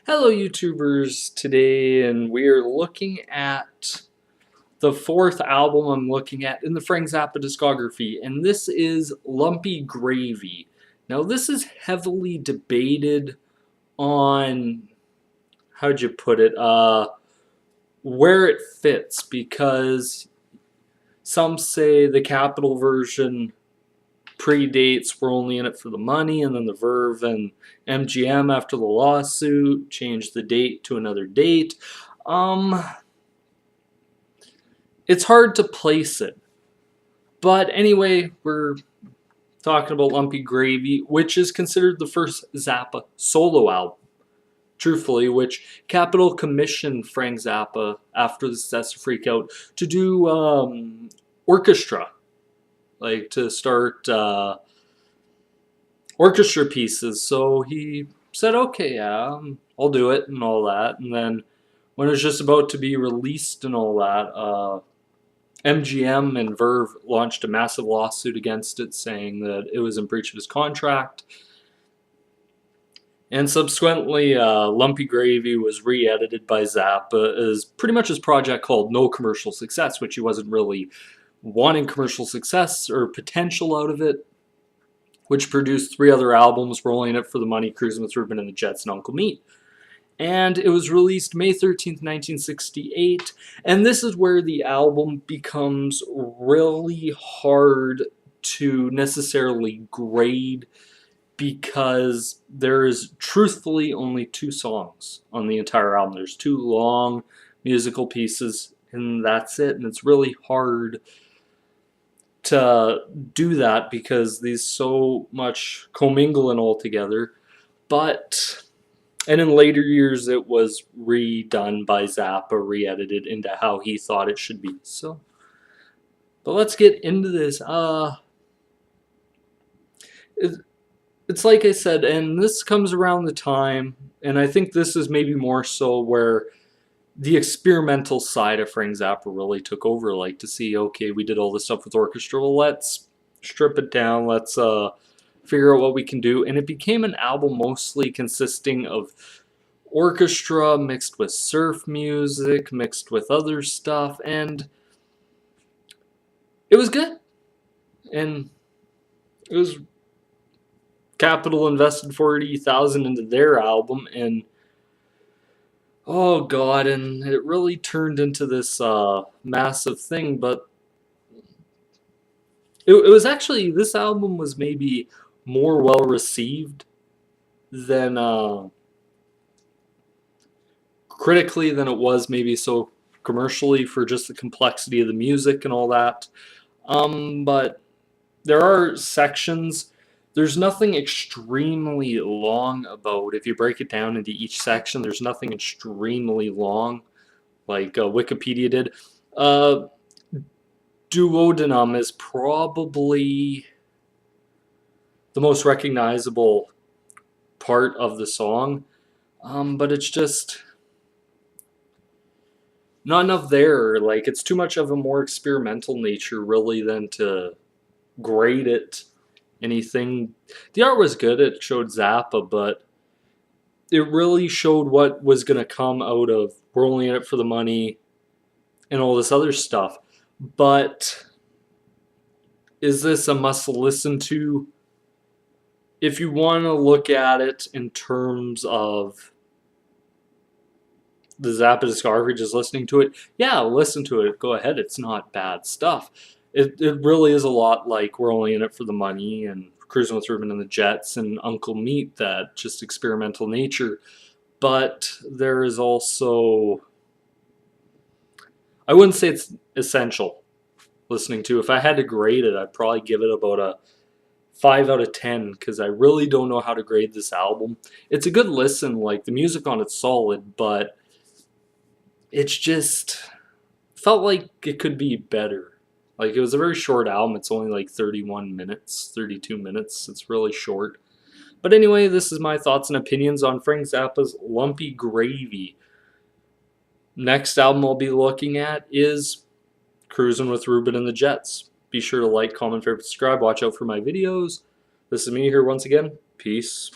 Hello YouTubers today, and we are looking at the fourth album I'm looking at in the Frank Zappa discography, and this is Lumpy Gravy. Now this is heavily debated on, how'd you put it, where it fits, because some say the Capitol version predates We're Only In It For The Money, and then the Verve and MGM after the lawsuit changed the date to another date. It's hard to place it. But anyway, we're talking about Lumpy Gravy, which is considered the first Zappa solo album, truthfully, which Capitol commissioned Frank Zappa after the success of Freak Out to do orchestra, like to start orchestra pieces. So he said, okay, yeah, I'll do it and all that. And then when it was just about to be released and all that, MGM and Verve launched a massive lawsuit against it, saying that it was in breach of his contract. And subsequently, Lumpy Gravy was re-edited by Zappa as pretty much his project called No Commercial Success, which he wasn't really wanting commercial success or potential out of it, which produced 3 other albums, Rolling In It For The Money, Cruising with Ruben and the Jets, and Uncle Meat. And it was released May 13th, 1968, and this is where the album becomes really hard to necessarily grade, because there is truthfully only 2 songs on the entire album. There's 2 long musical pieces, and that's it, and it's really hard to do that because these so much commingling all together. And in later years, it was redone by Zappa, re-edited into how he thought it should be. So, but let's get into this. It's like I said, and this comes around the time, and I think this is maybe more so where the experimental side of Frank Zappa really took over. Like, to see, okay, we did all this stuff with orchestra, well, let's strip it down, let's figure out what we can do. And it became an album mostly consisting of orchestra mixed with surf music, mixed with other stuff, and it was good. And it was Capitol invested $40,000 into their album, and oh god, and it really turned into this massive thing. But it was actually, this album was maybe more well received than critically than it was maybe so commercially, for just the complexity of the music and all that. But there are sections. There's nothing extremely long about, if you break it down into each section, there's nothing extremely long, like Wikipedia did. Duodenum is probably the most recognizable part of the song, but it's just not enough there. Like, it's too much of a more experimental nature, really, than to grade it anything. The art was good, it showed Zappa, but it really showed what was going to come out of We're Only In It For The Money and all this other stuff. But is this a must listen to? If you want to look at it in terms of the Zappa discography, just listening to it, yeah, listen to it, go ahead, it's not bad stuff. It really is a lot like We're Only In It For The Money and Cruising with Ruben and the Jets and Uncle Meat, that just experimental nature. But there is also, I wouldn't say it's essential listening to. If I had to grade it, I'd probably give it about a 5 out of 10, because I really don't know how to grade this album. It's a good listen, like the music on it's solid, but it's just felt like it could be better. Like, it was a very short album. It's only like 31 minutes, 32 minutes. It's really short. But anyway, this is my thoughts and opinions on Frank Zappa's Lumpy Gravy. Next album I'll be looking at is Cruising with Ruben and the Jets. Be sure to like, comment, favorite, subscribe. Watch out for my videos. This is me here once again. Peace.